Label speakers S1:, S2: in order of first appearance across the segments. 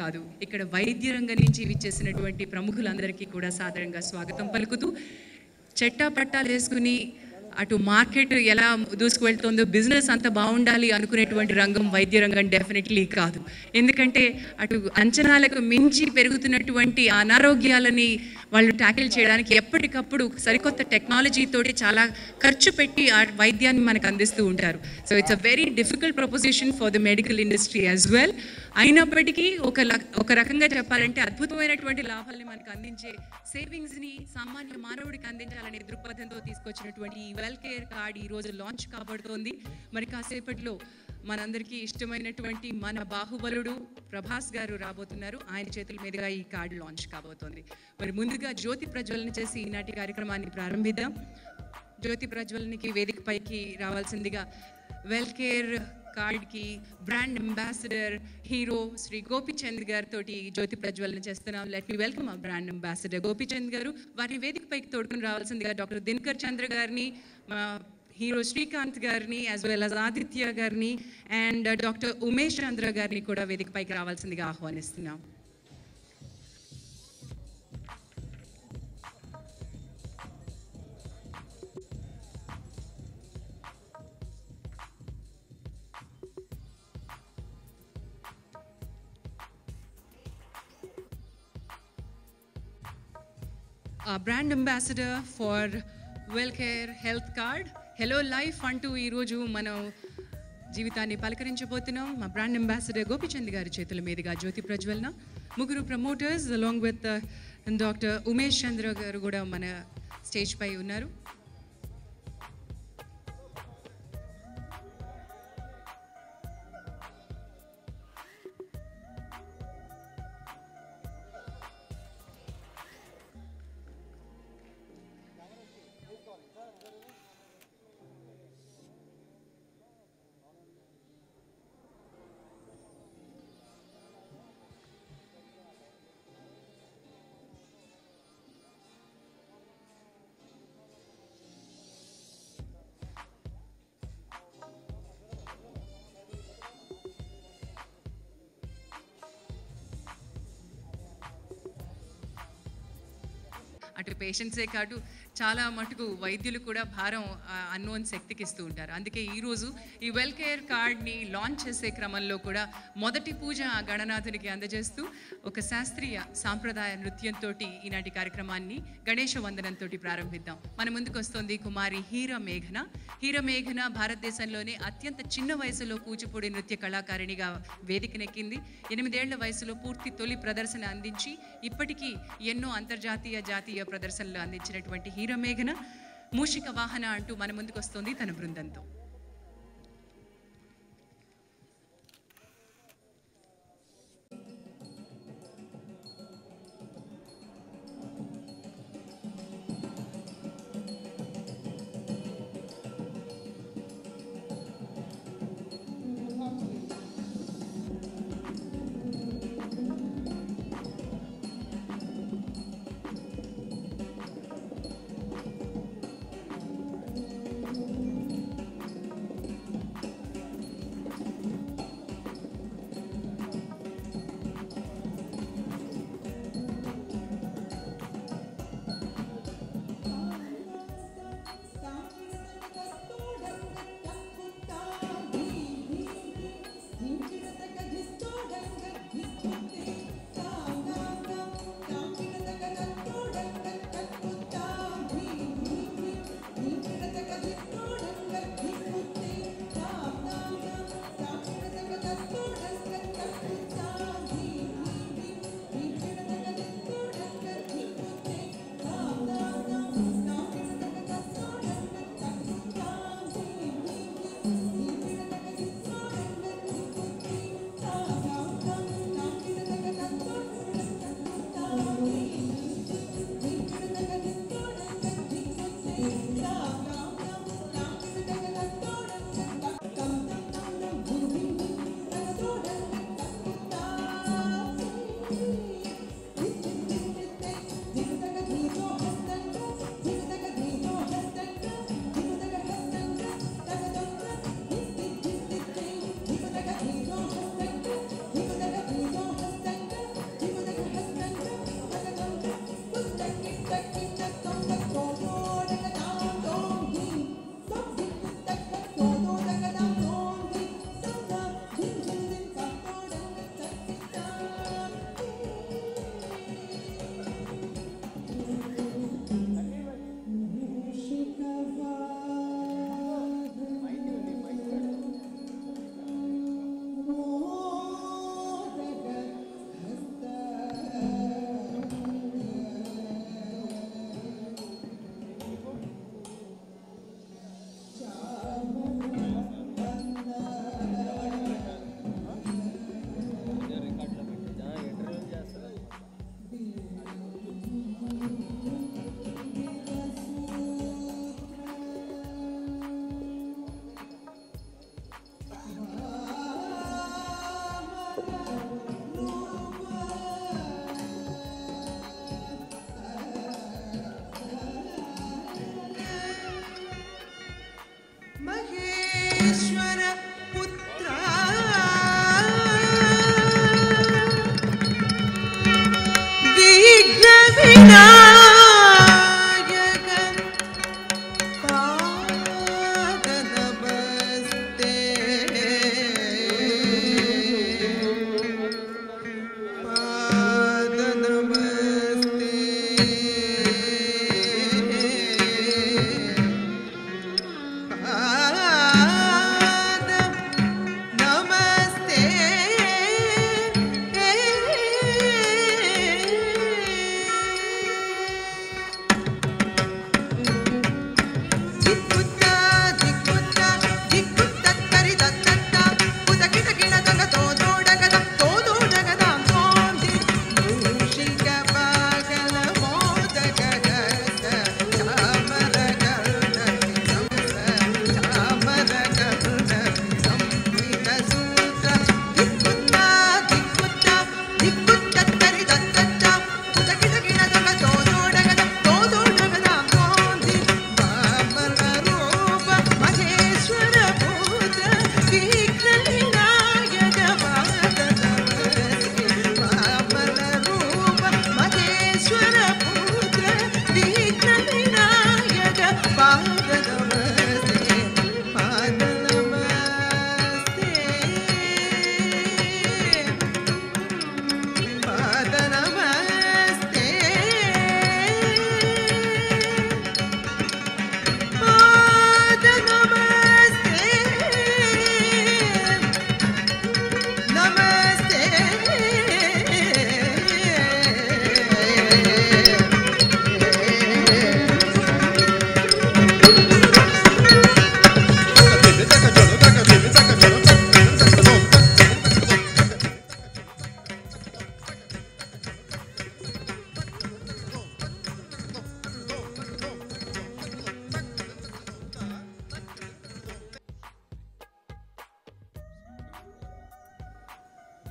S1: కాదు, ఇక్కడ వైద్య రంగం నుంచి విచ్చేసినటువంటి ప్రముఖులందరికీ కూడా సాదరంగా స్వాగతం పలుకుతూ, చెట్టా పట్టాలు వేసుకుని అటు మార్కెట్ ఎలా దూసుకువెళ్తుందో, బిజినెస్ అంత బాగుండాలి అనుకునేటువంటి రంగం వైద్య రంగం డెఫినెట్లీ కాదు. ఎందుకంటే అటు అంచనాలకు మించి పెరుగుతున్నటువంటి అనారోగ్యాలని వాళ్ళు ట్యాకిల్ చేయడానికి ఎప్పటికప్పుడు సరికొత్త టెక్నాలజీతోటి చాలా ఖర్చు పెట్టి ఆ వైద్యాన్ని మనకు అందిస్తూ ఉంటారు. So it's a very difficult proposition for the medical industry as well. అయినప్పటికీ ఒక రకంగా చెప్పాలంటే అద్భుతమైనటువంటి లాభాలని మనకు అందించే సేవింగ్స్ని సామాన్య మానవుడికి అందించాలనే దృక్పథంతో తీసుకొచ్చినటువంటి ఈ వెల్ కేర్ కార్డ్ ఈరోజు లాంచ్ కాబడుతోంది. మరి కాసేపట్లో మనందరికీ ఇష్టమైనటువంటి మన బాహుబలుడు ప్రభాస్ గారు రాబోతున్నారు. ఆయన చేతుల మీదుగా ఈ కార్డు లాంచ్ కాబోతోంది. మరి ముందుగా జ్యోతి ప్రజ్వలన చేసి ఈనాటి కార్యక్రమాన్ని ప్రారంభిద్దాం. జ్యోతి ప్రజ్వలనకి వేదికపైకి రావాల్సిందిగా వెల్ కేర్ కార్డ్కి brand ambassador hero Shri Gopichand గారితో జ్యోతి ప్రజ్వలన చేస్తున్నాం. లెట్ మీ వెల్కమ్ ఆ బ్రాండ్ అంబాసిడర్ గోపీచంద్ గారు. వారి వేదికపైకి తోడుకుని రావాల్సిందిగా డాక్టర్ దినకర్ చంద్ర గారిని, హీరో శ్రీకాంత్ గారిని, యాజ్ వెల్ యాజ్ ఆదిత్య గారిని అండ్ డాక్టర్ ఉమేష్ చంద్ర గారిని కూడా వేదికపైకి రావాల్సిందిగా ఆహ్వానిస్తున్నాం. Brand ambassador for well care health card hello life అంటూ ఈరోజు మనం జీవితాన్ని పలకరించబోతున్నాం. మా బ్రాండ్ అంబాసిడర్ గోపీచంద్ గారి చేతుల మీదుగా జ్యోతి ప్రజ్వలన. ముగ్గురు promoters along with doctor Umesh Chandra garu కూడా మన స్టేజ్ పై ఉన్నారు. అటు పేషెంట్సే కాదు, చాలా మటుకు వైద్యులు కూడా భారం అన్నోన్ శక్తికి ఇస్తూ ఉంటారు. అందుకే ఈరోజు ఈ వెల్ కేర్ కార్డ్ని లాంచ్ చేసే క్రమంలో కూడా మొదటి పూజ ఆ గణనాథునికి అందజేస్తూ ఒక శాస్త్రీయ సాంప్రదాయ నృత్యంతో ఈనాటి కార్యక్రమాన్ని గణేష వందనంతో ప్రారంభిద్దాం. మన ముందుకు వస్తుంది కుమారి హీరమేఘన. హీరమేఘన భారతదేశంలోనే అత్యంత చిన్న వయసులో కూచిపూడి నృత్య కళాకారిణిగా వేదికనెక్కింది. 8 ఏళ్ల వయసులో పూర్తి తొలి ప్రదర్శన అందించి ఇప్పటికీ ఎన్నో అంతర్జాతీయ జాతీయ ప్రదర్శనలు అందించినటువంటి హీరమేఘన మూషిక వాహన అంటూ మన ముందుకు వస్తుంది తన బృందంతో.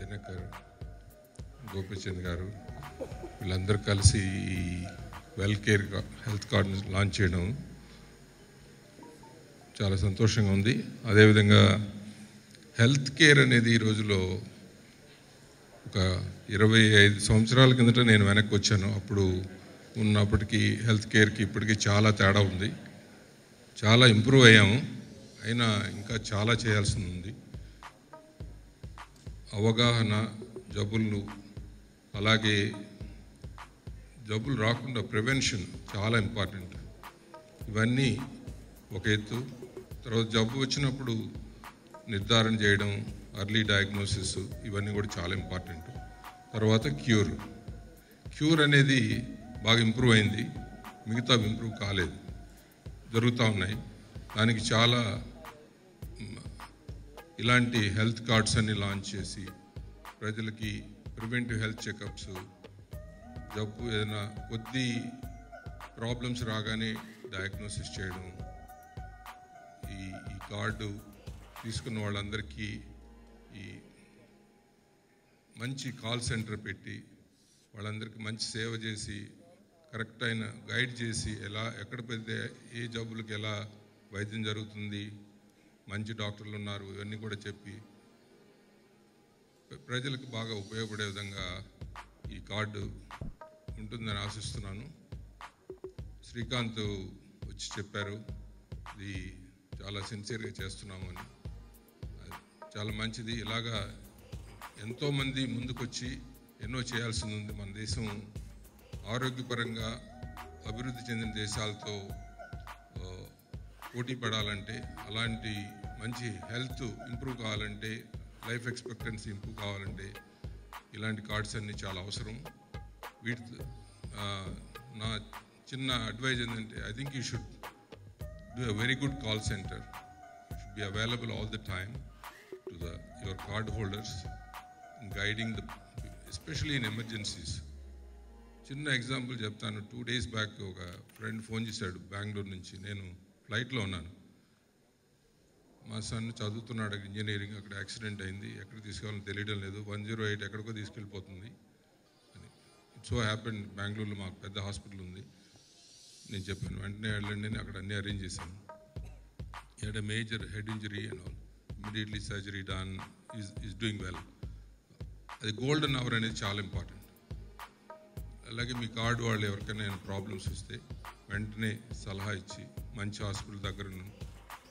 S2: దినకర్, గోపిచంద్ గారు వీళ్ళందరూ కలిసి ఈ వెల్కేర్ హెల్త్ కార్డుని లాంచ్ చేయడం చాలా సంతోషంగా ఉంది. అదేవిధంగా హెల్త్ కేర్ అనేది ఈ రోజులో ఒక 25 సంవత్సరాల కిందట నేను వెనక్కి వచ్చాను. అప్పుడు ఉన్నప్పటికీ హెల్త్ కేర్కి ఇప్పటికీ చాలా తేడా ఉంది. చాలా ఇంప్రూవ్ అయ్యాము, అయినా ఇంకా చాలా చేయాల్సి ఉంది. అవగాహన, జబ్బులు, అలాగే జబ్బులు రాకుండా ప్రివెన్షన్ చాలా ఇంపార్టెంట్. ఇవన్నీ ఒక ఎత్తు. తర్వాత జబ్బు వచ్చినప్పుడు నిర్ధారణ చేయడం, అర్లీ డయాగ్నోసిస్, ఇవన్నీ కూడా చాలా ఇంపార్టెంట్. తర్వాత క్యూర్ అనేది బాగా ఇంప్రూవ్ అయింది, మిగతా ఇంప్రూవ్ కాలేదు, జరుగుతూ ఉన్నాయి. దానికి చాలా ఇలాంటి హెల్త్ కార్డ్స్ అన్ని లాంచ్ చేసి ప్రజలకి ప్రివెంటివ్ హెల్త్ చెకప్స్, జబ్బు ఏదైనా కొద్ది ప్రాబ్లమ్స్ రాగానే డయాగ్నోసిస్ చేయడం, ఈ కార్డు తీసుకున్న వాళ్ళందరికీ ఈ మంచి కాల్ సెంటర్ పెట్టి వాళ్ళందరికీ మంచి సేవ చేసి కరెక్ట్ అయిన గైడ్ చేసి ఎక్కడ పెడితే ఏ జబ్బులకి ఎలా వైద్యం జరుగుతుంది, మంచి డాక్టర్లు ఉన్నారు, ఇవన్నీ కూడా చెప్పి ప్రజలకు బాగా ఉపయోగపడే విధంగా ఈ కార్డు ఉంటుందని ఆశిస్తున్నాను. శ్రీకాంత్ వచ్చి చెప్పారు ఇది చాలా సిన్సియర్గా చేస్తున్నామని. చాలా మంచిది. ఇలాగా ఎంతోమంది ముందుకొచ్చి ఎన్నో చేయాల్సింది ఉంది. మన దేశం ఆరోగ్యపరంగా అభివృద్ధి చెందిన దేశాలతో పోటీ పడాలంటే, అలాంటి మంచి హెల్త్ ఇంప్రూవ్ కావాలంటే, లైఫ్ ఎక్స్పెక్టెన్సీ ఇంప్రూవ్ కావాలంటే ఇలాంటి కార్డ్స్ అన్నీ చాలా అవసరం. వీటి నా చిన్న అడ్వైజ్ ఏంటంటే, I think you should do a very good call center. It should be available all the time to your card holders in guiding especially in emergencies. చిన్న ఎగ్జాంపుల్ చెప్తాను. 2 days బ్యాక్ ఒక ఫ్రెండ్ ఫోన్ చేశాడు బెంగళూరు నుంచి. నేను ఫ్లైట్లో ఉన్నాను. మా sun చదువుతున్నాడు ఇంజనీరింగ్, అక్కడ యాక్సిడెంట్ అయింది, ఎక్కడ తీసుకెళ్ళాలో తెలియడం లేదు, 108 ఎక్కడికో తీసుకెళ్ళిపోతుంది అని. ఇట్ సో హ్యాపెన్ బెంగళూరులో మాకు పెద్ద హాస్పిటల్ ఉంది. నేను చెప్పాను వెంటనే వెళ్ళండి, నేను అక్కడ అన్నీ అరేంజ్ చేశాను. He had a major head injury and all. Immediately surgery done, is doing well. అది గోల్డెన్ అవర్ అనేది చాలా ఇంపార్టెంట్. అలాగే మీ కార్డు వాళ్ళు ఎవరికైనా ప్రాబ్లమ్స్ వస్తే వెంటనే సలహా ఇచ్చి మంచి హాస్పిటల్ దగ్గరను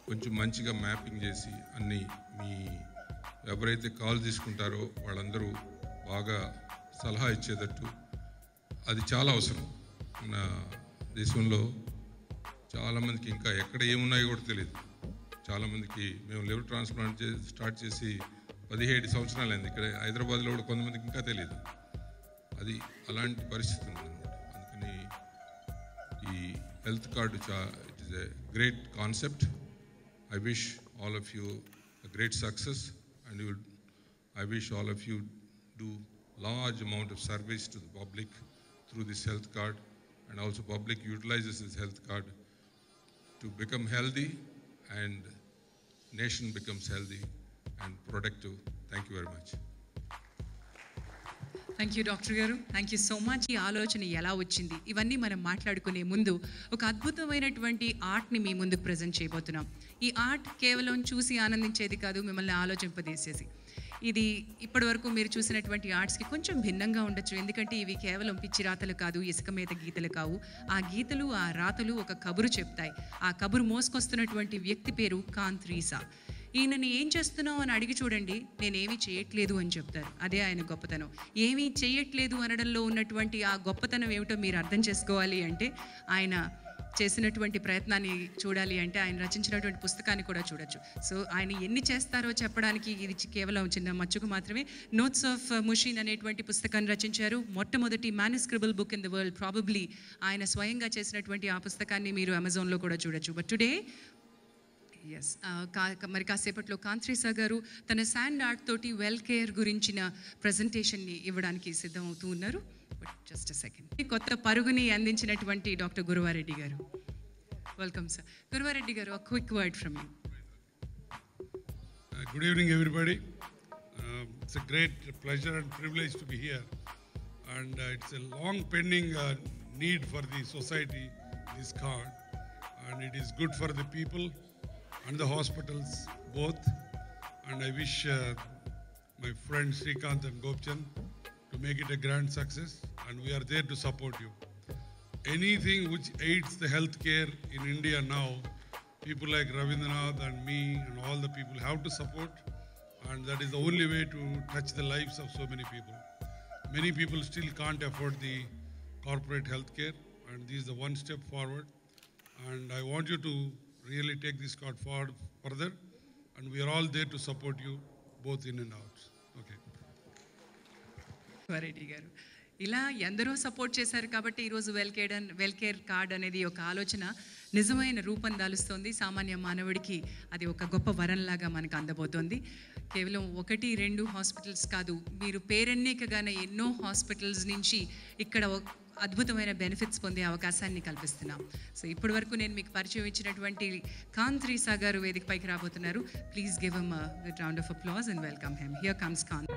S2: కొంచెం మంచిగా మ్యాపింగ్ చేసి అన్నీ మీ ఎవరైతే కాల్ తీసుకుంటారో వాళ్ళందరూ బాగా సలహా ఇచ్చేటట్టు అది చాలా అవసరం. మన దేశంలో చాలామందికి ఇంకా ఎక్కడ ఏమున్నాయో కూడా తెలియదు. చాలామందికి మేము లివర్ ట్రాన్స్ప్లాంట్ స్టార్ట్ చేసి 17 సంవత్సరాలు అయింది. ఇక్కడ హైదరాబాద్లో కూడా కొంతమందికి ఇంకా తెలియదు. అది అలాంటి పరిస్థితి ఉందన్నమాట. అందుకని ఈ health card it is a great concept. I wish all of you a great success, and I wish all of you do large amount of service to the public through this health card, and also public utilizes this health card to become healthy and nation becomes healthy and productive. Thank you very much.
S1: Thank you doctor గారు, thank you so much. ఈ ఆలోచన ఎలా వచ్చింది ఇవన్నీ మనం మాట్లాడుకునే ముందు ఒక అద్భుతమైనటువంటి ఆర్ట్ని మీ ముందుకు ప్రజెంట్ చేయబోతున్నాం. ఈ ఆర్ట్ కేవలం చూసి ఆనందించేది కాదు, మిమ్మల్ని ఆలోచింపజేసేది. ఇది ఇప్పటి వరకు మీరు చూసినటువంటి ఆర్ట్స్కి కొంచెం భిన్నంగా ఉండొచ్చు. ఎందుకంటే ఇవి కేవలం పిచ్చి రాతలు కాదు, ఇసుక మీద గీతలు కావు. ఆ గీతలు, ఆ రాతలు ఒక కబురు చెప్తాయి. ఆ కబురు మోసుకొస్తున్నటువంటి వ్యక్తి పేరు కాంత్రీసా. ఈయనని ఏం చేస్తున్నావు అని అడిగి చూడండి, నేనేమీ చేయట్లేదు అని చెప్తారు. అదే ఆయన గొప్పతనం. ఏమీ చేయట్లేదు అనడంలో ఉన్నటువంటి ఆ గొప్పతనం ఏమిటో మీరు అర్థం చేసుకోవాలి అంటే ఆయన చేసినటువంటి ప్రయత్నాన్ని చూడాలి అంటే ఆయన రచించినటువంటి పుస్తకాన్ని కూడా చూడొచ్చు. సో ఆయన ఎన్ని చేస్తారో చెప్పడానికి ఇది కేవలం చిన్న మచ్చుకు మాత్రమే. నోట్స్ ఆఫ్ ముషీన్ అనేటువంటి పుస్తకాన్ని రచించారు. మొట్టమొదటి manuscribable book in the world. Probably ఆయన స్వయంగా చేసినటువంటి ఆ పుస్తకాన్ని మీరు అమెజాన్లో కూడా చూడొచ్చు. బట్ టుడే ఎస్ మరి కాసేపట్లో కాంత్రీసా గారు తన శాండ్ ఆర్ట్ తోటి వెల్ కేర్ గురించిన ప్రజెంటేషన్ని ఇవ్వడానికి సిద్ధమవుతూ ఉన్నారు. But just a second. కొత్త పరుగుని అందించినటువంటి డాక్టర్ గురువారెడ్డి గారు, వెల్కమ్ సార్. గురువారెడ్డి గారు, a quick word from you.
S3: Good evening everybody. It's a great pleasure and privilege to be here, and it's a long pending need for the society, this card, and it is good for the people and the hospitals both, and I wish my friends Srikanth and Gopchan to make it a grand success, and we are there to support you. Anything which aids the healthcare in India now, people like Ravindranath and me and all the people have to support, and that is the only way to touch the lives of so many people. Many people still can't afford the corporate healthcare, and this is the one step forward, and I want you to really take this card forward further, and we are all there to support you both in and out. Okay.
S1: Reddy గారు, ఇలా ఎందరో support చేశారు కాబట్టి ఈరోజు well care card అనేది ఒక ఆలోచన నిజమైన రూపం దాలుస్తోంది. సామాన్య మానవుడికి అది ఒక గొప్ప వరంలాగా మనకు అందబోతోంది. కేవలం 1-2 హాస్పిటల్స్ కాదు, మీరు పేరెన్నికగానే ఎన్నో హాస్పిటల్స్ నుంచి ఇక్కడ అద్భుతమైన బెనిఫిట్స్ పొందే అవకాశాన్ని కల్పిస్తున్నాం. సో ఇప్పటి వరకు నేను మీకు పరిచయం ఇచ్చినటువంటి కాంత్రీసా గారు వేదిక పైకి రాబోతున్నారు. Please give him a good round of applause and welcome him. Here comes Kant.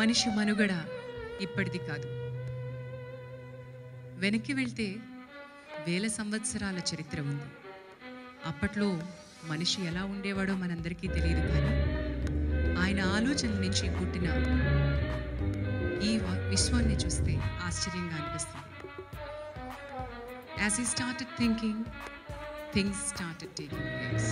S1: మనిషి మనుగడ ఇప్పటిది కాదు. వెనక్కి వెళ్తే 1000 సంవత్సరాల చరిత్ర ఉంది. అప్పట్లో మనిషి ఎలా ఉండేవాడో మనందరికీ తెలియదు, కానీ ఆయన ఆలోచనల నుంచి పుట్టిన ఈ విశ్వాన్ని చూస్తే ఆశ్చర్యంగా అనిపిస్తుంది. As he started thinking, things started taking place.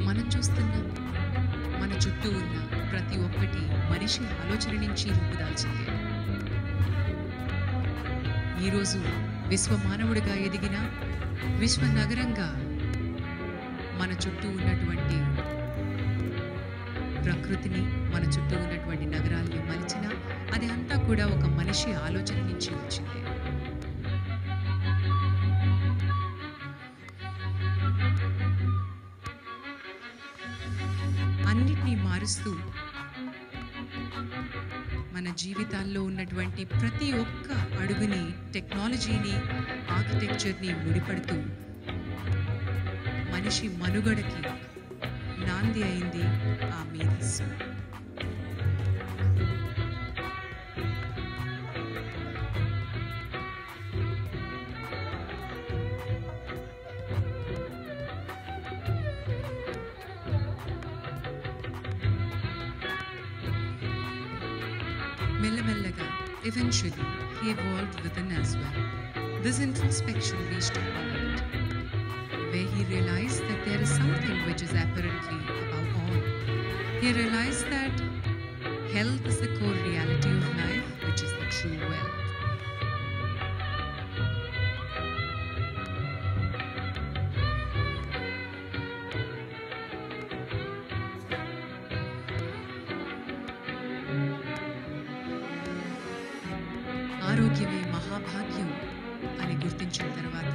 S1: మనం చూస్తున్న మన చుట్టూ ఉన్న ప్రతి ఒక్కటి మనిషి ఆలోచన నుంచి రూపుదాల్చిందే. ఈరోజు విశ్వమానవుడిగా ఎదిగిన విశ్వ నగరంగా మన చుట్టూ ఉన్నటువంటి ప్రకృతిని మన చుట్టూ ఉన్నటువంటి నగరాల్ని మలిచినా అది అంతా కూడా ఒక మనిషి ఆలోచన నుంచి వచ్చింది. అన్నిటినీ మారుస్తూ మన జీవితాల్లో ఉన్నటువంటి ప్రతి ఒక్క అడుగుని, టెక్నాలజీని, ఆర్కిటెక్చర్ని ముడిపడుతూ మనిషి మనుగడకి నాంది అయింది ఆ మేధస్సు. మెల్లమెల్లగా eventually he evolved within as well. This introspection reached a point where he realized that there is something which is apparently above all. He realized that health is the core reality of life, which is the true wealth. ఆరోగ్యమే మహాభాగ్యం అని గుర్తించిన తర్వాత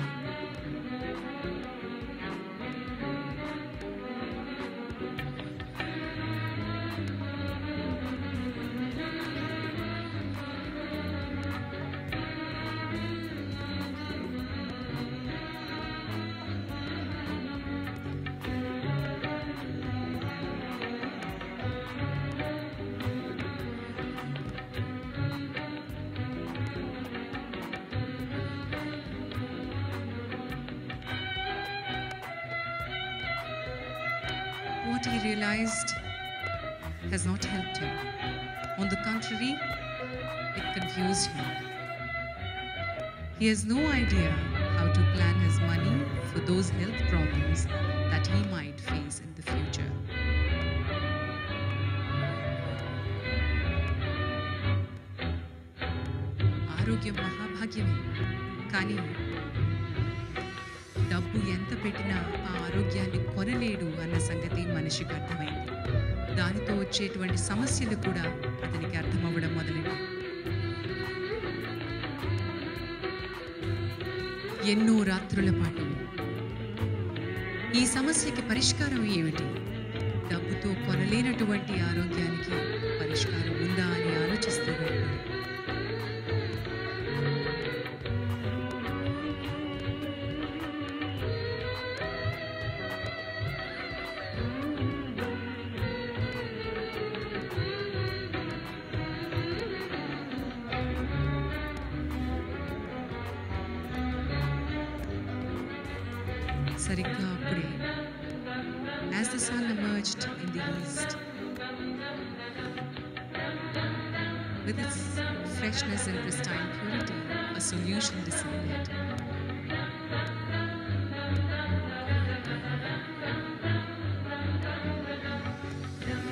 S1: what he realized has not helped him. On the contrary, it confused him. He has no idea how to plan his money for those health problems that he might face in the future. ఆరోగ్యం మహాభాగ్యమే, కానీ డబ్బు ఎంత పెట్టినా ఆ ఆరోగ్యాన్ని కొనలేడు అన్న సంగతి మనిషికి అర్థమైంది. దానితో వచ్చేటువంటి సమస్యలు కూడా అతనికి అర్థమవ్వడం మొదలైంది. ఎన్నో రాత్రుల పాటు ఈ సమస్యకి పరిష్కారం ఏమిటి, డబ్బుతో కొనలేనటువంటి ఆరోగ్యానికి పరిష్కారం ఉందా అని ఆలోచిస్తూ గడిపాడు. సరిగ్గా అప్పుడే as the sun emerged in the east with its freshness and pristine purity, a solution descended.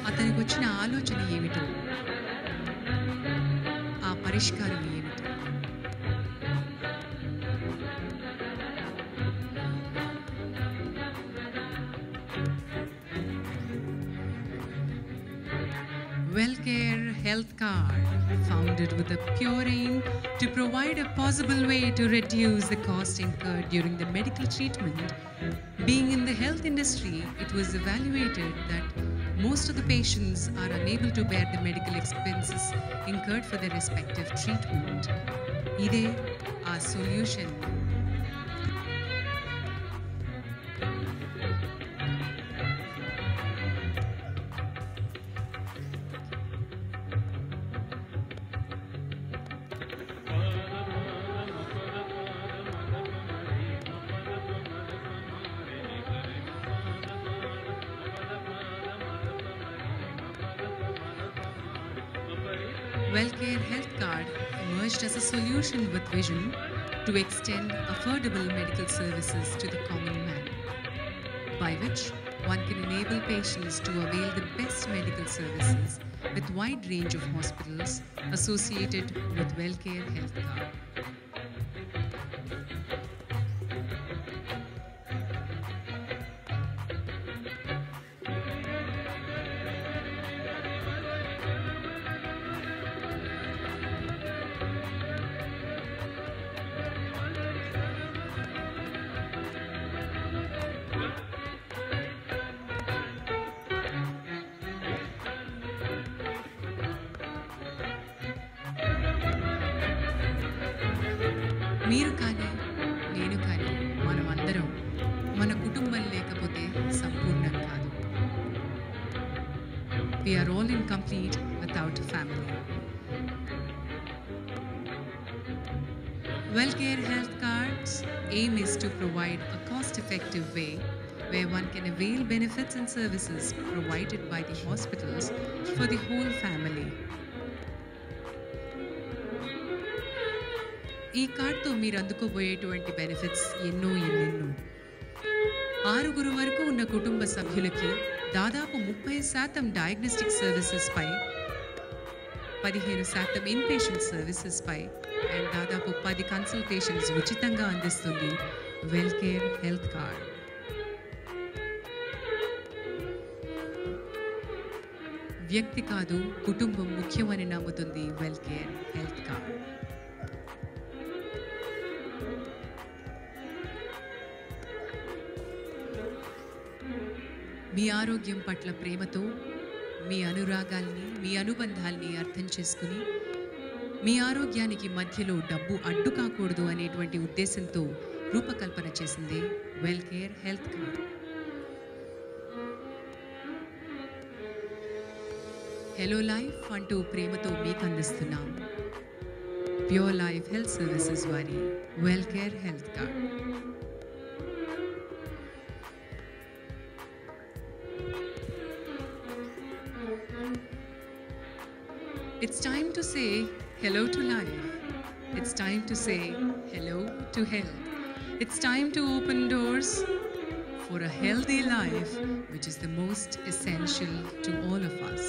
S1: అతనికి వచ్చిన ఆలోచన ఏమిటో, ఆ పరిష్కారం ఏమిటో. WellCare Health Card, founded with a pure aim to provide a possible way to reduce the cost incurred during the medical treatment. Being in the health industry, it was evaluated that most of the patients are unable to bear the medical expenses incurred for their respective treatment. Ide our solution. WellCare Health Card emerged as a solution with vision to extend affordable medical services to the common man, by which one can enable patients to avail the best medical services with wide range of hospitals associated with WellCare Health Card. మీరు కానీ నేను కానీ మనమందరం మన కుటుంబం లేకపోతే సంపూర్ణం కాదు. We are all incomplete without a family. WellCare Health Card's aim is to provide a cost-effective way where one can avail benefits and services provided by the hospitals for the whole family. ఈ కార్డ్తో మీరు అందుకోబోయేటువంటి benefits ఎన్నెన్నో. 6 వరకు ఉన్న కుటుంబ సభ్యులకి దాదాపు 30% diagnostic services పై, 15% inpatient services పై అండ్ దాదాపు 10 కన్సల్టేషన్స్ ఉచితంగా అందిస్తుంది WellCare హెల్త్ కార్డ్. వ్యక్తి కాదు కుటుంబం ముఖ్యమని నమ్ముతుంది WellCare హెల్త్ కార్డ్. మీ ఆరోగ్యం పట్ల ప్రేమతో మీ అనురాగాల్ని, మీ అనుబంధాల్ని అర్థం చేసుకుని మీ ఆరోగ్యానికి మధ్యలో డబ్బు అడ్డు కాకూడదు అనేటువంటి ఉద్దేశంతో రూపకల్పన చేసింది WellCare health card. Hello life అంటూ ప్రేమతో మీకు అందిస్తున్నాం ప్యూర్ లైఫ్ హెల్త్ సర్వీసెస్ వారి WellCare health card. It's time to say hello to life. It's time to say hello to health. It's time to open doors for a healthy life, which is the most essential to all of us.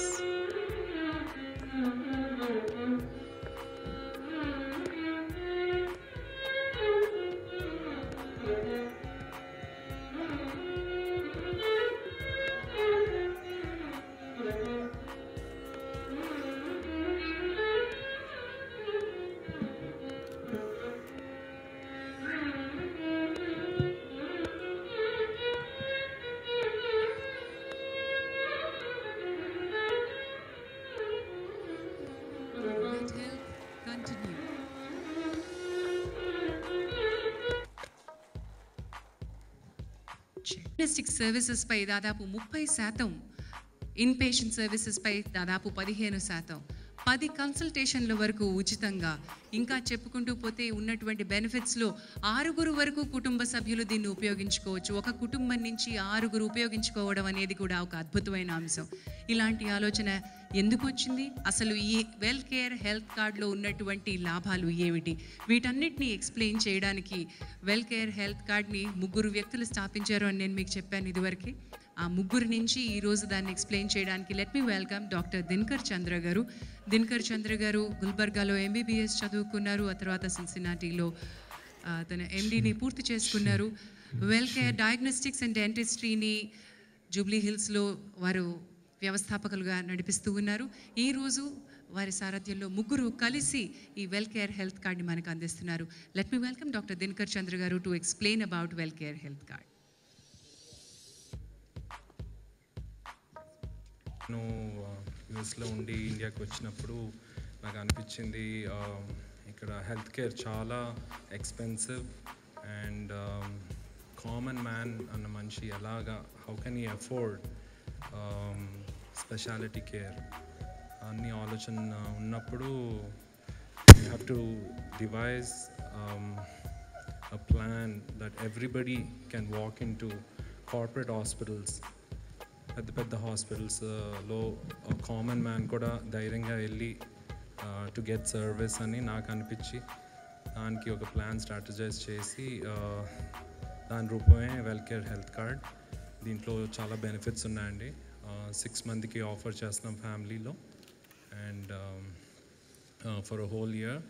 S1: Diagnostic services పై దాదాపు 30%, inpatient services పై దాదాపు 15%, 10 కన్సల్టేషన్ల వరకు ఉచితంగా. ఇంకా చెప్పుకుంటూ పోతే ఉన్నటువంటి బెనిఫిట్స్లో 6 వరకు కుటుంబ సభ్యులు దీన్ని ఉపయోగించుకోవచ్చు. ఒక కుటుంబం నుంచి 6 ఉపయోగించుకోవడం అనేది కూడా ఒక అద్భుతమైన అంశం. ఇలాంటి ఆలోచన ఎందుకు వచ్చింది? అసలు ఈ WellCare హెల్త్ కార్డ్లో ఉన్నటువంటి లాభాలు ఏమిటి? వీటన్నిటిని ఎక్స్ప్లెయిన్ చేయడానికి WellCare హెల్త్ కార్డ్ని 3 వ్యక్తులు స్థాపించారు అని నేను మీకు చెప్పాను ఇదివరకు. ఆ 3 నుంచి ఈరోజు దాన్ని ఎక్స్ప్లెయిన్ చేయడానికి let me welcome doctor Dinakar Chandra garu. Dinakar Chandra గారు గుల్బర్గాలో MBBS చదువుకున్నారు. ఆ తర్వాత సిన్సినాటీలో తన MDని పూర్తి చేసుకున్నారు. WellCare డయాగ్నోస్టిక్స్ అండ్ డెంటిస్ట్రీని జూబ్లీ హిల్స్లో వారు వ్యవస్థాపకులుగా నడిపిస్తూ ఉన్నారు. ఈరోజు వారి సారథ్యంలో 3 కలిసి ఈ WellCare హెల్త్ కార్డ్ని మనకు అందిస్తున్నారు. Let me welcome doctor Dinakar Chandra garu to explain about WellCare health card.
S4: నేను యూఎస్లో ఉండి ఇండియాకి వచ్చినప్పుడు నాకు అనిపించింది ఇక్కడ హెల్త్ కేర్ చాలా ఎక్స్పెన్సివ్ అండ్ కామన్ మ్యాన్ అన్న మనిషి ఎలాగా how can you afford speciality care అన్ని ఆలోచన ఉన్నప్పుడు you have to devise a plan that everybody can walk into corporate hospitals. పెద్ద హాస్పిటల్స్లో కామన్ మ్యాన్ కూడా ధైర్యంగా వెళ్ళి టు గెట్ సర్వీస్ అని నాకు అనిపించి దానికి ఒక ప్లాన్ స్ట్రాటజైజ్ చేసి దాని రూపమే WellCare హెల్త్ కార్డ్. దీంట్లో చాలా బెనిఫిట్స్ ఉన్నాయండి. 6 మందికి ఆఫర్ చేస్తున్నాం ఫ్యామిలీలో and for a whole year.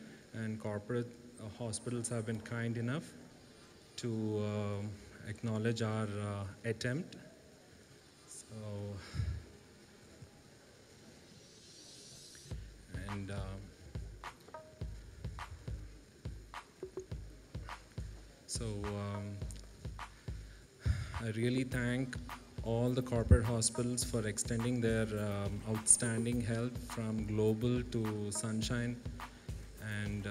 S4: And corporate hospitals have been kind enough to acknowledge our attempt. So I really thank all the corporate hospitals for extending their outstanding help from Global to Sunshine and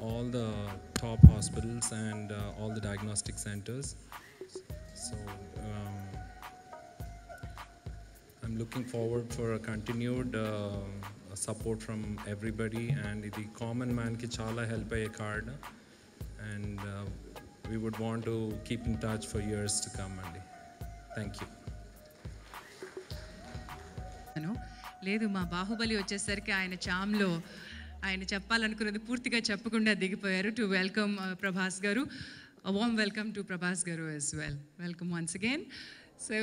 S4: all the top hospitals and all the diagnostic centers. So I'm looking forward for a continued support from everybody, and the common man ki chala help aye card, and we would want to keep in touch for years to come, Andy. Thank you.
S1: లేదు, మా బాహుబలి వచ్చేసరికి ఆయన చామ్లో ఆయన చెప్పాలనుకున్నది పూర్తిగా చెప్పకుండా దిగిపోయారు. To welcome Prabhas గారు, warm welcome to Prabhas గారు as well. Welcome once again. So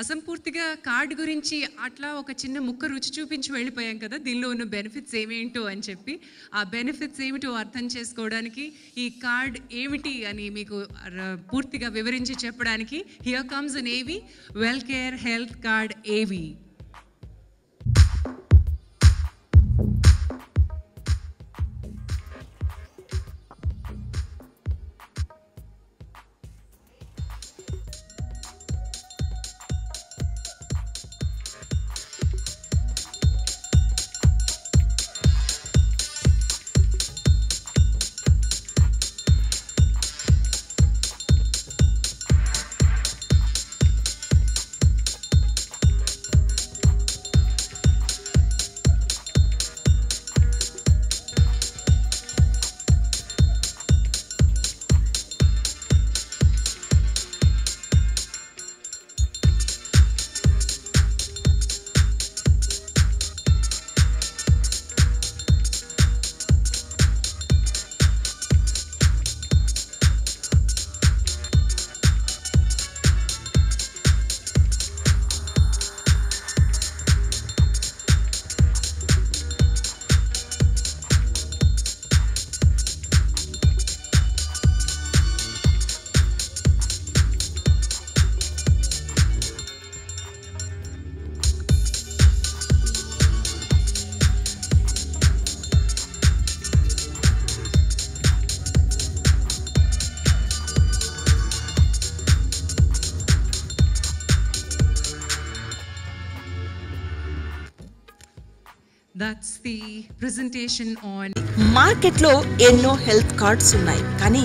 S1: అసంపూర్తిగా కార్డు గురించి అట్లా ఒక చిన్న ముక్క రుచి చూపించి వెళ్ళిపోయాం కదా, దీనిలో ఉన్న బెనిఫిట్స్ ఏమేంటో అని చెప్పి. ఆ బెనిఫిట్స్ ఏమిటో అర్థం చేసుకోవడానికి, ఈ కార్డ్ ఏమిటి అని మీకు పూర్తిగా వివరించి చెప్పడానికి హియర్ కమ్స్ అన్ ఏవి, వెల్ కేర్ హెల్త్ కార్డ్ ఏవి. That's the presentation on.
S5: మార్కెట్లో ఎన్నో హెల్త్ కార్డ్స్ ఉన్నాయి, కానీ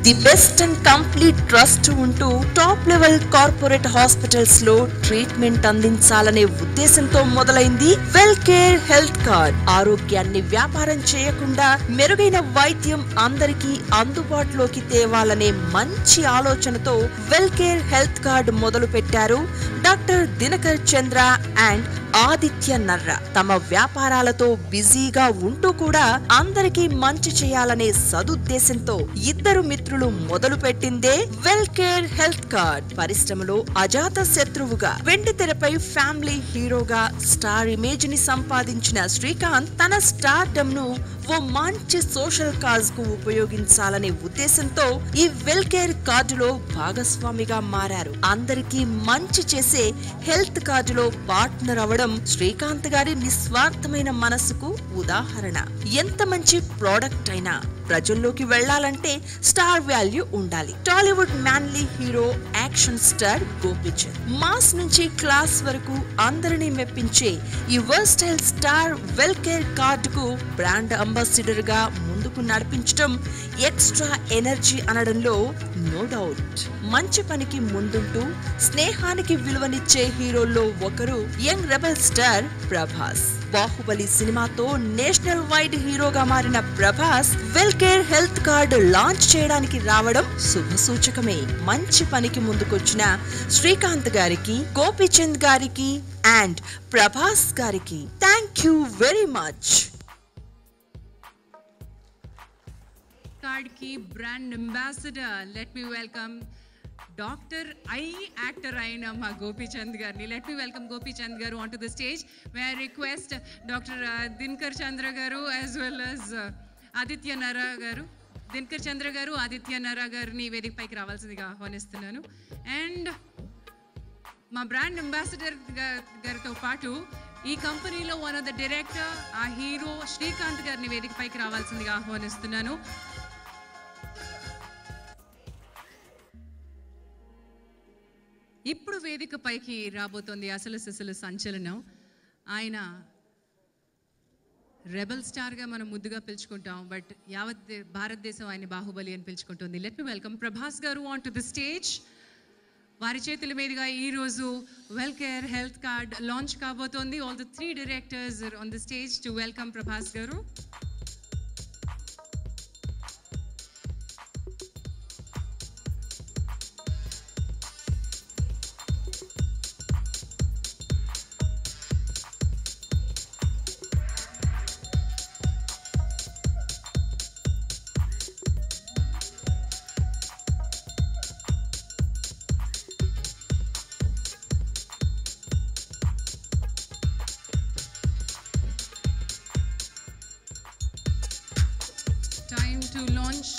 S5: the best and complete trust ఉంటూ టాప్ లెవెల్ కార్పొరేట్ హాస్పిటల్స్ లో ట్రీట్మెంట్ అందించాలనే ఉద్దేశంతో మొదలైంది వెల్ కేర్ హెల్త్ కార్డ్. ఆరోగ్యాన్ని వ్యాపారం చేయకుండా మెరుగైన వైద్యం అందరికీ అందుబాటులోకి తేవాలనే మంచి ఆలోచనతో వెల్ కేర్ హెల్త్ కార్డ్ మొదలు పెట్టారు doctor Dinakar Chandra and Aditya Narra. తమ వ్యాపారాలతో బిజీగా ఉంటూ కూడా అందరికీ మంచి చేయాలనే సదుద్దేశంతో ఇద్దరు మిత్రులు మొదలు పెట్టిందే వెల్ కేర్ హెల్త్ కార్డ్. పరిశ్రమలో అజాత శత్రువుగా వెండితెరపై ఫ్యామిలీ హీరోగా స్టార్ ఇమేజ్ ని సంపాదించిన శ్రీకాంత్ తన స్టార్డమ్ ను ఓ మంచి సోషల్ కాజ్ కు ఉపయోగించాలనే ఉద్దేశంతో ఈ వెల్ కేర్ కార్డులో భాగస్వామిగా మారారు. అందరికీ మంచి చేసే హెల్త్ కార్డులో పార్ట్నర్ అవడం శ్రీకాంత్ గారి నిస్వార్థమైన మనసుకు ఉదాహరణ. ఎంత మంచి ప్రోడక్ట్ అయినా ప్రజల్లోకి వెళ్లాలంటే స్టార్ వాల్యూ ఉండాలి. Tollywood manly hero action star Gopichand, mass నుంచి క్లాస్ వరకు అందరినీ మెప్పించే ఈ versatile star well care card కు బ్రాండ్ అంబాసిడర్ గా ముందుకు నడిపించడం ఎక్స్ట్రా ఎనర్జీ అనడంలో నో డౌట్. మంచి పనికి ముందుంటూ స్నేహానికి విలువనిచ్చే హీరోల్లో ఒకరు young rebel star Prabhas. Baahubali సినిమాతో నేషనల్ వైడ్ హీరోగా మారిన Prabhas well care health card launch చేయడానికి రావడం శుభసూచకమే. మంచి పనికి ముందుకొచ్చిన శ్రీకాంత్ గారికి, గోపీచంద్ గారికి అండ్ ప్రభాస్ గారికి thank you very much.
S1: Card కి brand ambassador, let me welcome doctor actor అయిన మా గోపీచంద్ గారిని. Let me welcome Gopichand garu on to the stage. May I request doctor Dinakar Chandra garu as well as Aditya Nara garu, Dinakar Chandra గారు, ఆదిత్య నరా గారిని వేదికపైకి రావాల్సిందిగా ఆహ్వానిస్తున్నాను. అండ్ మా బ్రాండ్ అంబాసిడర్ గారితో పాటు ఈ కంపెనీలో వన్ ఆఫ్ ద డైరెక్టర్, ఆ హీరో శ్రీకాంత్ గారిని వేదికపైకి రావాల్సిందిగా ఆహ్వానిస్తున్నాను. ఇప్పుడు వేదిక పైకి రాబోతోంది అసలు సిసలు సంచలనం. ఆయన రెబల్ స్టార్గా మనం ముద్దుగా పిలుచుకుంటాం, బట్ యావత్ భారతదేశం ఆయన బాహుబలి అని పిలుచుకుంటుంది. Let me welcome Prabhas garu on to the stage. వారి చేతుల మీదుగా ఈరోజు well care health card launch కాబోతోంది. All the 3 directors on the stage to welcome Prabhas garu. Time to launch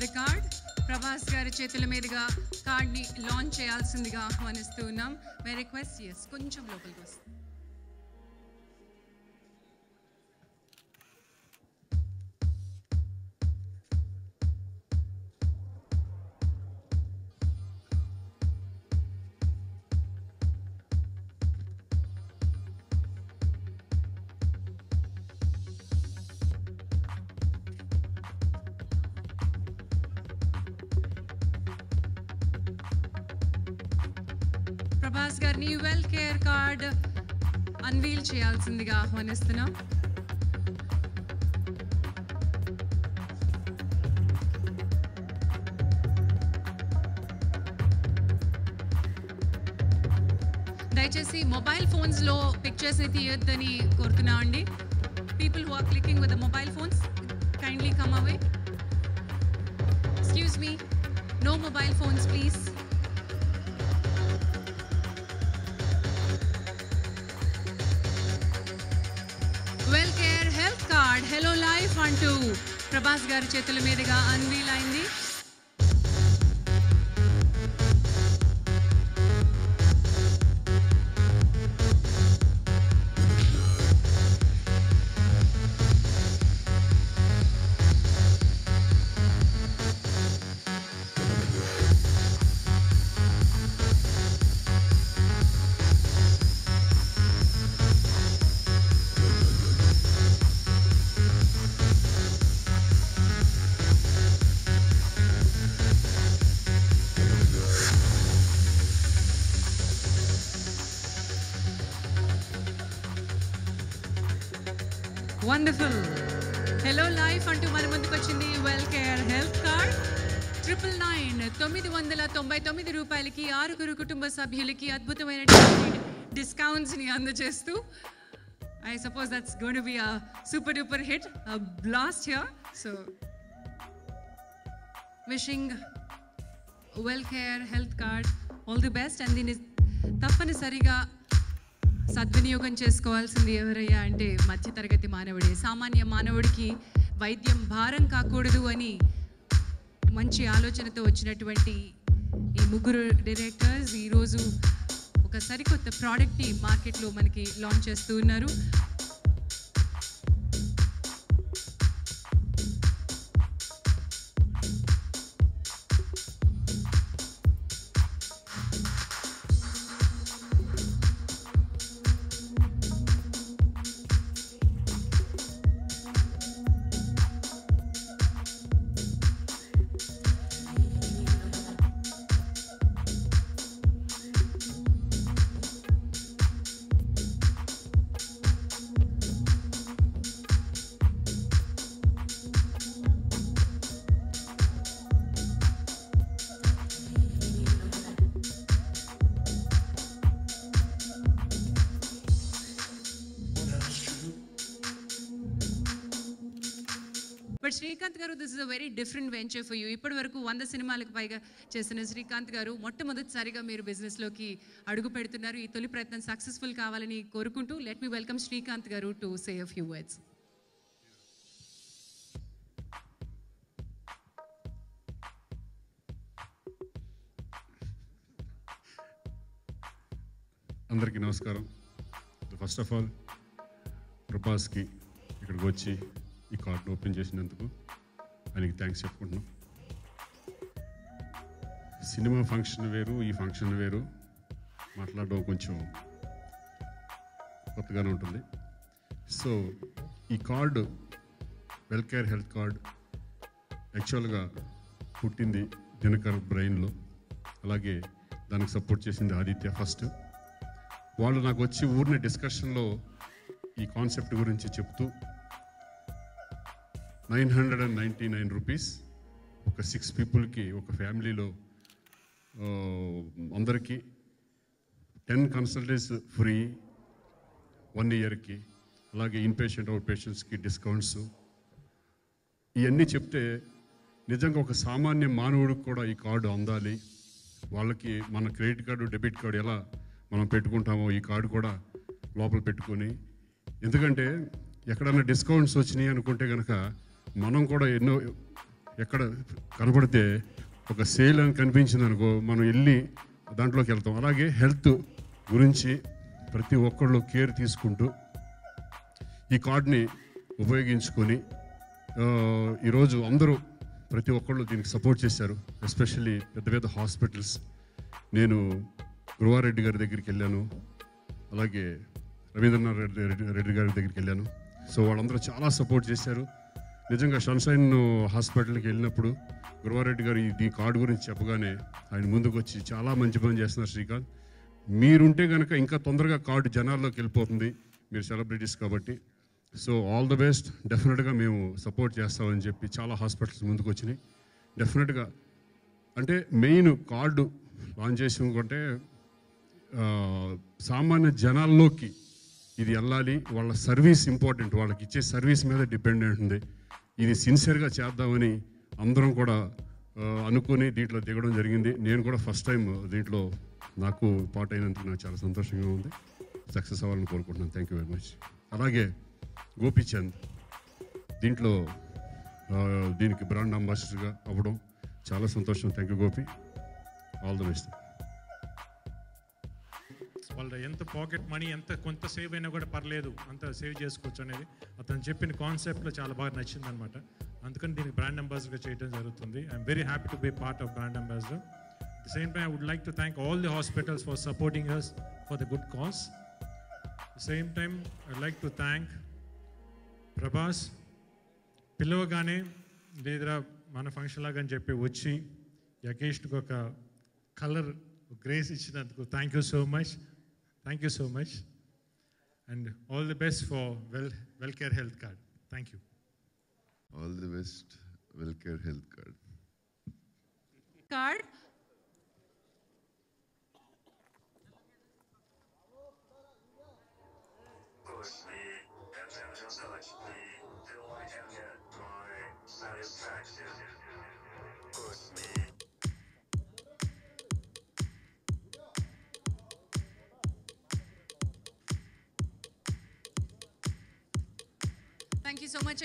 S1: the card. Prabhas గారి చేతుల మీదుగా కార్డ్ని లాంచ్ చేయాల్సిందిగా ఆహ్వానిస్తూ ఉన్నాం. మై రిక్వెస్ట్, ఎస్ కొంచెం లోపలికి వస్తుంది. ప్రభాస్ గారిని వెల్ కేర్ కార్డ్ అన్వీల్ చేయాల్సిందిగా ఆహ్వానిస్తున్నాం. దయచేసి మొబైల్ ఫోన్స్లో పిక్చర్స్ని తీయొద్దని కోరుతున్నాం అండి. People who are clicking with the mobile phones kindly come away. Excuse me, no mobile phones please. Well care health card hello life అంటూ ప్రభాస్ గారి చేతుల మీదుగా అన్వీల్ అయింది. వండర్ఫుల్. హెలో లైఫ్ అంటూ మన ముందుకు వచ్చింది వెల్ కేర్ హెల్త్ కార్డ్. 999 రూపాయలకి 6 కుటుంబ సభ్యులకి అద్భుతమైన డిస్కౌంట్స్ని అందజేస్తూ, I suppose that's going to be a super duper hit, a blast here. So wishing well care health card all the best. And దీన్ని తప్పనిసరిగా సద్వినియోగం చేసుకోవాల్సింది ఎవరయ్యా అంటే మధ్యతరగతి మానవుడే. సామాన్య మానవుడికి వైద్యం భారం కాకూడదు అని మంచి ఆలోచనతో వచ్చినటువంటి ఈ 3 డైరెక్టర్స్ ఈరోజు ఒక సరికొత్త ప్రోడక్ట్ని మార్కెట్లో మనకి లాంచ్ చేస్తూ ఉన్నారు. బట్ శ్రీకాంత్ గారు, this is a very different venture for you. ఇప్పటి వరకు 100 సినిమాలకు పైగా చేసిన శ్రీకాంత్ గారు మొట్టమొదటిసారిగా మీరు బిజినెస్లోకి అడుగు పెడుతున్నారు. ఈ తొలి ప్రయత్నం సక్సెస్ఫుల్ కావాలని కోరుకుంటూ లెట్ మీ వెల్కమ్ శ్రీకాంత్ గారు to say a few words.
S6: అందరికీ నమస్కారం. ఫస్ట్ ఆఫ్ ఆల్ ప్రభాస్కి ఇక్కడికి వచ్చి ఈ కార్డు ఓపెన్ చేసినందుకు ఆయనకి థ్యాంక్స్ చెప్పుకుంటున్నాం. సినిమా ఫంక్షన్ వేరు, ఈ ఫంక్షన్ వేరు, మాట్లాడడం కొంచెం కొత్తగానే ఉంటుంది. సో ఈ కార్డు వెల్కేర్ హెల్త్ కార్డ్ యాక్చువల్గా పుట్టింది దినకర్ బ్రెయిన్లో, అలాగే దానికి సపోర్ట్ చేసింది ఆదిత్య ఫస్ట్. వాళ్ళు నాకు వచ్చి ఊరిని డిస్కషన్లో ఈ కాన్సెప్ట్ గురించి చెప్తూ 999 రూపీస్ ఒక 6 పీపుల్కి, ఒక ఫ్యామిలీలో అందరికీ 10 కన్సల్టేట్స్ ఫ్రీ 1 ఇయర్కి, అలాగే ఇన్పేషెంట్ అవుట్ పేషెంట్స్కి డిస్కౌంట్స్, ఇవన్నీ చెప్తే నిజంగా ఒక సామాన్య మానవుడికి కూడా ఈ కార్డు అందాలి. వాళ్ళకి మన క్రెడిట్ కార్డు డెబిట్ కార్డు ఎలా మనం పెట్టుకుంటామో ఈ కార్డు కూడా లోపల పెట్టుకొని, ఎందుకంటే ఎక్కడన్నా డిస్కౌంట్స్ వచ్చినాయి అనుకుంటే కనుక మనం కూడా ఎన్నో ఎక్కడ కనబడితే ఒక సేల్ అని కనిపించింది అనుకో మనం వెళ్ళి దాంట్లోకి వెళ్తాం. అలాగే హెల్త్ గురించి ప్రతి ఒక్కళ్ళు కేర్ తీసుకుంటూ ఈ కార్డ్ని ఉపయోగించుకొని ఈరోజు అందరూ ప్రతి ఒక్కళ్ళు దీనికి సపోర్ట్ చేశారు. ఎస్పెషల్లీ పెద్ద పెద్ద హాస్పిటల్స్. నేను గురువారెడ్డి గారి దగ్గరికి వెళ్ళాను, అలాగే రవీంద్రనాథ్ రెడ్డి గారి దగ్గరికి వెళ్ళాను. సో వాళ్ళందరూ చాలా సపోర్ట్ చేశారు. నిజంగా సన్షైన్ హాస్పిటల్కి వెళ్ళినప్పుడు గురువారెడ్డి గారు ఈ కార్డు గురించి చెప్పగానే ఆయన ముందుకు వచ్చి చాలా మంచి పని చేస్తున్నారు శ్రీకాంత్, మీరుంటే కనుక ఇంకా తొందరగా కార్డు జనాల్లోకి వెళ్ళిపోతుంది, మీరు సెలబ్రిటీస్ కాబట్టి, సో ఆల్ ద బెస్ట్, డెఫినెట్గా మేము సపోర్ట్ చేస్తామని చెప్పి చాలా హాస్పిటల్స్ ముందుకు వచ్చినాయి. డెఫినెట్గా అంటే మెయిన్ కార్డు లాంచ్ చేసుకుంటే సామాన్య జనాల్లోకి ఇది వెళ్ళాలి, వాళ్ళ సర్వీస్ ఇంపార్టెంట్, వాళ్ళకి ఇచ్చే సర్వీస్ మీద డిపెండెంట్ ఉంది. ఇది సిన్సియర్గా చేద్దామని అందరం కూడా అనుకుని దీంట్లో దిగడం జరిగింది. నేను కూడా ఫస్ట్ టైం దీంట్లో నాకు పార్ట్ అయినందుకు నాకు చాలా సంతోషంగా ఉంది. సక్సెస్ అవ్వాలని కోరుకుంటున్నాను. Thank you very much. అలాగే గోపీచంద్ దీంట్లో దీనికి బ్రాండ్ అంబాసిడర్గా అవ్వడం చాలా సంతోషం. Thank you Gopi, all the best.
S7: వాళ్ళ ఎంత పాకెట్ మనీ ఎంత కొంత సేవ్ అయినా కూడా పర్లేదు, అంత సేవ్ చేసుకోవచ్చు అనేది అతను చెప్పిన కాన్సెప్ట్లో చాలా బాగా నచ్చింది అనమాట. అందుకని దీనికి బ్రాండ్ అంబాసిడర్గా చేయడం జరుగుతుంది. I'm very happy to be part of brand ambassador. At the same time, I would like to thank all the hospitals for supporting us for the good cause. At the same time, I'd like to thank Prabhas. పిలవగానే లేదా మన function లాగా అని చెప్పి వచ్చి ఈ అకేషన్కి ఒక colour grace ఇచ్చినందుకు thank you so much. Thank you so much and all the best for Wellcare health card. Thank you.
S8: All the best Wellcare health card.
S1: Card Thank you so much.